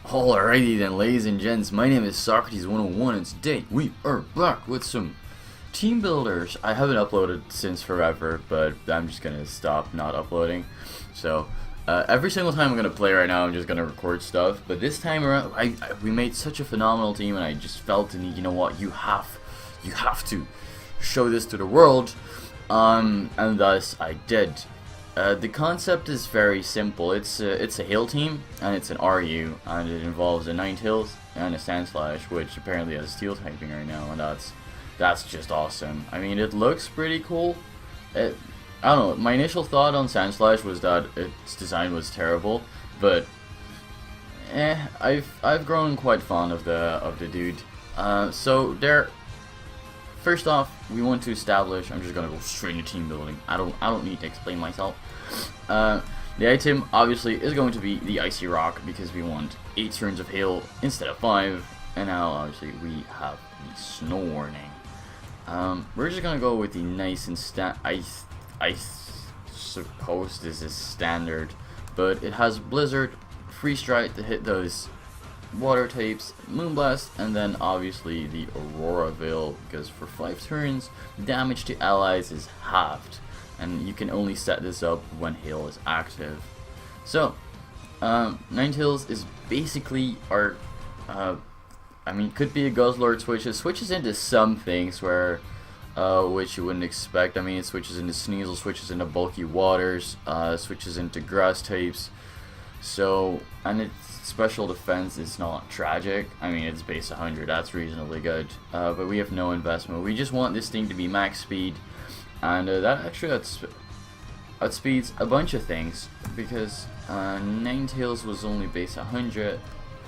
Alrighty then, ladies and gents, my name is Socrates 101 and today we are back with some team builders. I haven't uploaded since forever, but I'm just gonna stop not uploading. So every single time I'm gonna play right now, I'm just gonna record stuff. But this time around, we made such a phenomenal team, and I just felt the need. You know what? You have to show this to the world, and thus I did. The concept is very simple. It's a Hail team, and it's an RU, and it involves a Ninetales and a Sandslash, which apparently has Steel typing right now, and that's just awesome. I mean, it looks pretty cool. I don't know. My initial thought on Sandslash was that its design was terrible, but I've grown quite fond of the dude. So there. First off, we want to establish. I'm just gonna go straight into team building. I don't need to explain myself. The item obviously is going to be the Icy Rock because we want 8 turns of hail instead of 5, and now obviously we have the Snow Warning. We're just gonna go with the nice and I suppose this is standard, but it has Blizzard, Freeze Strike to hit those water types, Moonblast, and then obviously the Aurora Veil, because for 5 turns damage to allies is halved, and you can only set this up when hail is active. So Ninetales is basically our I mean, could be a Guzzler. It switches into some things where which you wouldn't expect. I mean, it switches into Sneasel, switches into Bulky Waters, switches into Grass types. So, and its special defense is not tragic. I mean, it's base 100, that's reasonably good. But we have no investment. We just want this thing to be max speed, and that actually outspeeds a bunch of things, because Ninetales was only base 100.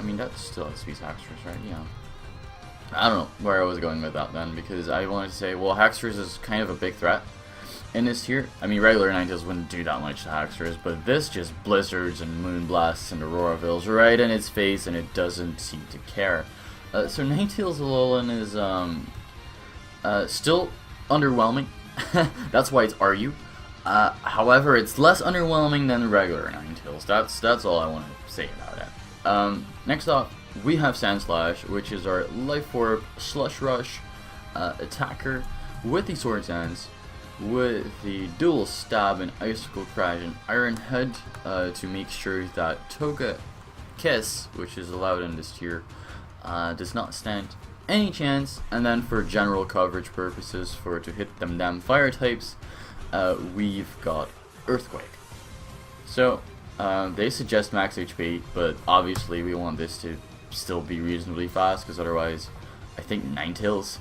I mean, that still outspeeds Hacksters, right? Yeah. I don't know where I was going with that then, because I wanted to say, well, Hacksters is kind of a big threat in this tier. I mean, regular Ninetales wouldn't do that much to Hacksters, but this just blizzards and moonblasts and Aurora Veils right in its face, and it doesn't seem to care. So Ninetales Alolan is still underwhelming. That's why it's RU. However, it's less underwhelming than regular Ninetales. That's all I want to say about it. Next up, we have Sandslash, which is our Life Orb Slush Rush attacker with the Swords Hands, with the dual stab and icicle crash and iron head to make sure that Toga Kiss, which is allowed in this tier, does not stand any chance. And then for general coverage purposes, to hit them damn fire types, we've got Earthquake. So they suggest max HP, but obviously we want this to still be reasonably fast, because otherwise I think Ninetales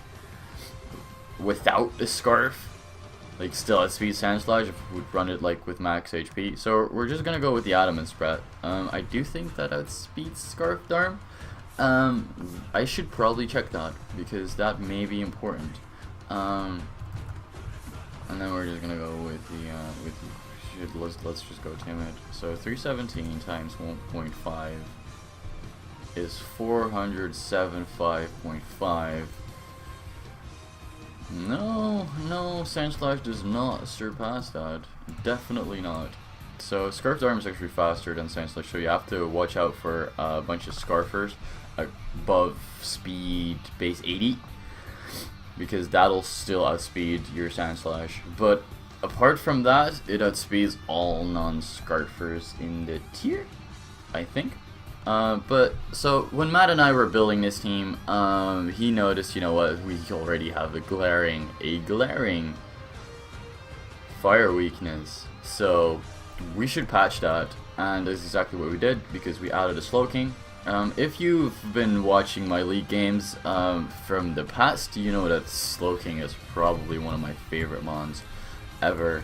without a Scarf like still at speed Sandslash if we would run it like with max HP. So we're just gonna go with the Adamant Spread. I do think that outspeeds Scarf Darm. I should probably check that, because that may be important. And then we're just gonna go with the let's just go Timid. So 317 times 1.5 is 475.5. No, Sandslash does not surpass that. Definitely not. So Scarf Arm is actually faster than Sandslash, so you have to watch out for a bunch of Scarfers above speed base 80, because that'll still outspeed your Sandslash. But apart from that, it outspeeds all non-Scarfers in the tier, I think. But so when Matt and I were building this team, he noticed, you know what, we already have a glaring fire weakness, so we should patch that, and that's exactly what we did, because we added a Slowking. If you've been watching my League games from the past, you know that Slowking is probably one of my favorite mons ever.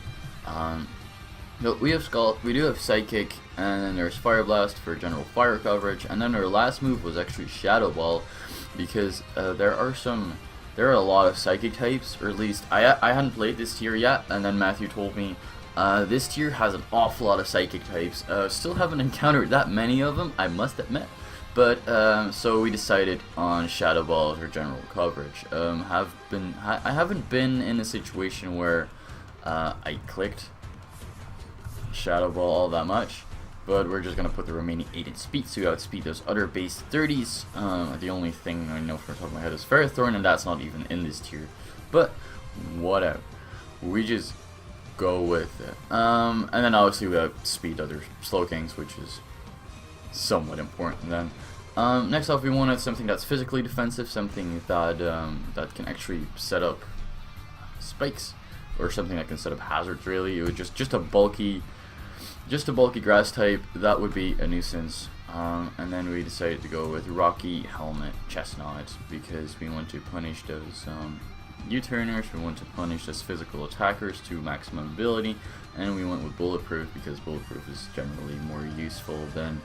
But we have Scald, we do have Psychic, and then there's Fire Blast for general fire coverage, and then our last move was actually Shadow Ball, because there are a lot of Psychic types, or at least I hadn't played this tier yet, and then Matthew told me this tier has an awful lot of Psychic types. Still haven't encountered that many of them, I must admit, but so we decided on Shadow Ball for general coverage. I haven't been in a situation where I clicked Shadow Ball all that much, but we're just gonna put the remaining 8 in speed, so we outspeed those other base 30s. The only thing I know from the top of my head is Ferrothorn, and that's not even in this tier, but whatever. We just go with it. And then obviously we outspeed other Slowkings, which is somewhat important then. Next off, we wanted something that's physically defensive, something that that can actually set up spikes, or something that can set up hazards. Really, it would just a bulky grass type that would be a nuisance. And then we decided to go with Rocky Helmet Chestnut because we want to punish those U-turners. We want to punish those physical attackers to maximum ability, and we went with Bulletproof because Bulletproof is generally more useful than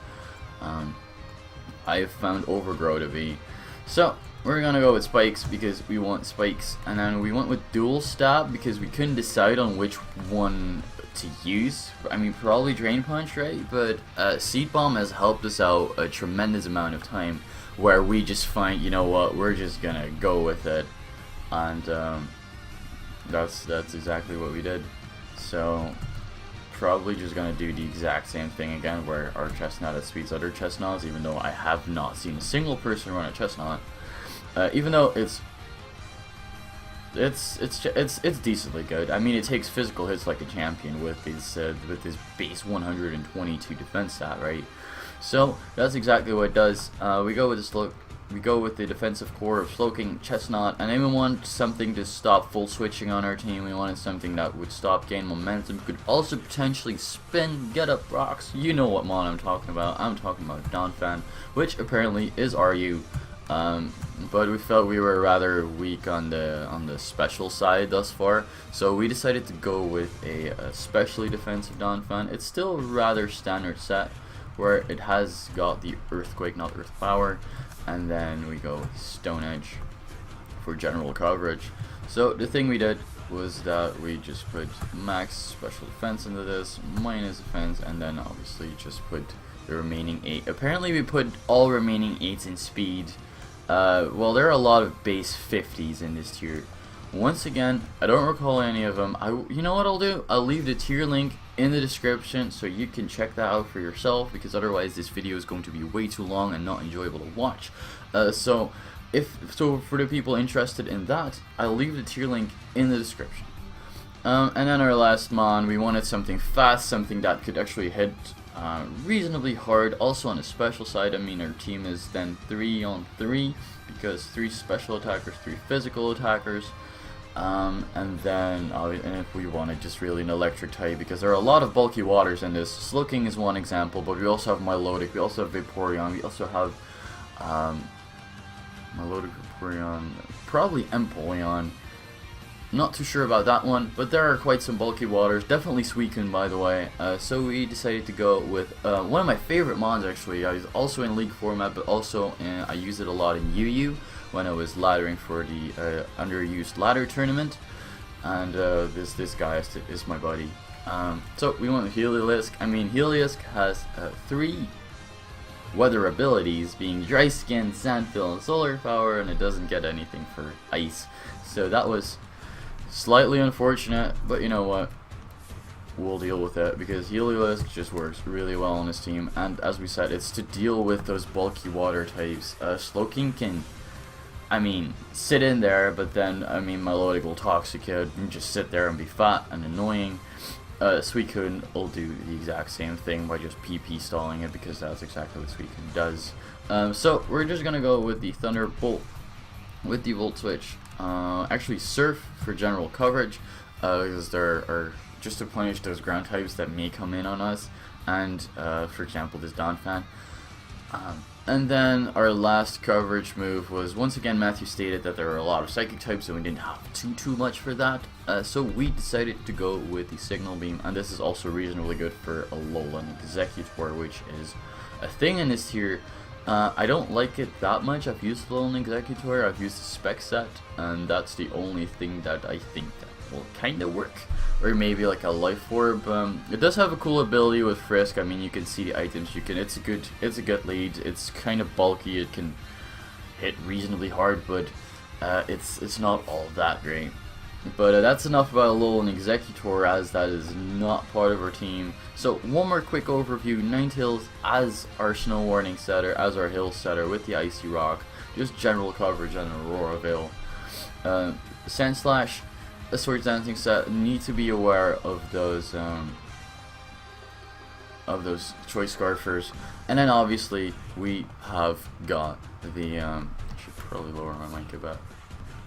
I've found Overgrow to be. So we're gonna go with Spikes because we want Spikes, and then we went with Dual Stab because we couldn't decide on which one to use. I mean, probably Drain Punch, right? But Seed Bomb has helped us out a tremendous amount of time, where we just find, you know what, we're just gonna go with it, and that's exactly what we did. So probably just gonna do the exact same thing again, where our Chestnut outspeeds other Chestnuts, even though I have not seen a single person run a Chestnut. Even though it's decently good. I mean, it takes physical hits like a champion with his base 122 defense stat, right? So that's exactly what it does. We go with the defensive core of Slowking, Chestnut, and then we want something to stop full switching on our team. We wanted something that would stop gain momentum, could also potentially spin, get up rocks. You know what mon I'm talking about. I'm talking about Donphan, which apparently is RU. But we felt we were rather weak on the special side thus far, so we decided to go with a specially defensive Donphan. It's still rather standard set, where it has got the Earthquake, not Earth Power, and then we go with Stone Edge for general coverage. So the thing we did was that we just put max special defense into this, minus defense, and then obviously just put the remaining 8. Apparently we put all remaining 8s in speed. Well, there are a lot of base 50s in this tier. Once again, I don't recall any of them. You know what I'll do? I'll leave the tier link in the description so you can check that out for yourself, because otherwise this video is going to be way too long and not enjoyable to watch. So for the people interested in that, I'll leave the tier link in the description. And then our last mon, we wanted something fast, something that could actually hit reasonably hard. Also on the special side, I mean, our team is then 3-on-3 because 3 special attackers, 3 physical attackers, and then and if we wanted just really an electric type, because there are a lot of bulky waters in this. Slowking is one example, but we also have Milotic, we also have Vaporeon, we also have Milotic, Vaporeon, probably Empoleon. Not too sure about that one, but there are quite some bulky waters, definitely Suicune by the way. So we decided to go with one of my favorite mons actually. I was also in League format, but also I used it a lot in UU when I was laddering for the underused ladder tournament. And this guy is my buddy. So we went with Heliolisk. I mean, Heliolisk has 3 weather abilities, being Dry Skin, Sandfill, and Solar Power, and it doesn't get anything for Ice. So that was slightly unfortunate, but you know what, we'll deal with it because Heliolisk just works really well on his team, and as we said, it's to deal with those bulky water types. Slowking can, I mean, sit in there, but then, I mean, Milotic will toxic it and just sit there and be fat and annoying. Suicune will do the exact same thing by just PP stalling it, because that's exactly what Suicune does. So we're just gonna go with the Thunderbolt with the Volt Switch. Actually Surf for general coverage, because there are just to punish those ground types that may come in on us, and for example this Donphan. And then our last coverage move was, once again, Matthew stated that there were a lot of psychic types, so we didn't have too much for that. So we decided to go with the Signal Beam, and this is also reasonably good for Alolan Executor, which is a thing in this tier. I don't like it that much. I've used Alolan Executor, I've used the spec set, and that's the only thing that I think that will kind of work. Or maybe like a Life Orb. It does have a cool ability with Frisk. I mean, you can see the items. It's a good lead. It's kind of bulky. It can hit reasonably hard, but it's not all that great. But that's enough about Lowell and Executor, as that is not part of our team. So one more quick overview: Ninetales as our Snow Warning setter, as our Hill setter with the Icy Rock, just general coverage on Aurora Veil. Sandslash, a Swords Dancing set, need to be aware of those choice scarfers. And then obviously we have got the I should probably lower my mic a bit.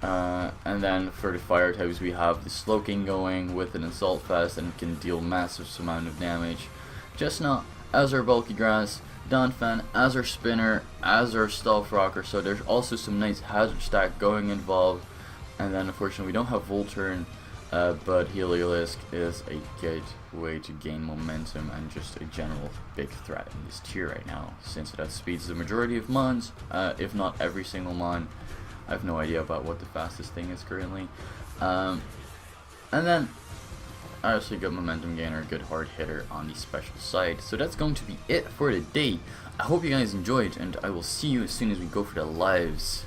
And then for the fire types, we have the Slowking going with an Assault Fest and can deal massive amount of damage. Just not as our Bulky Grass, Donphan as our Spinner, as our Stealth Rocker, so there's also some nice hazard stack going involved. And then unfortunately we don't have Volturn, but Heliolisk is a good way to gain momentum and just a general big threat in this tier right now, since it outspeeds the majority of mons, if not every single mon. I have no idea about what the fastest thing is currently. And then obviously good momentum gainer, good hard hitter on the special side. So that's going to be it for today. I hope you guys enjoyed, and I will see you as soon as we go for the lives.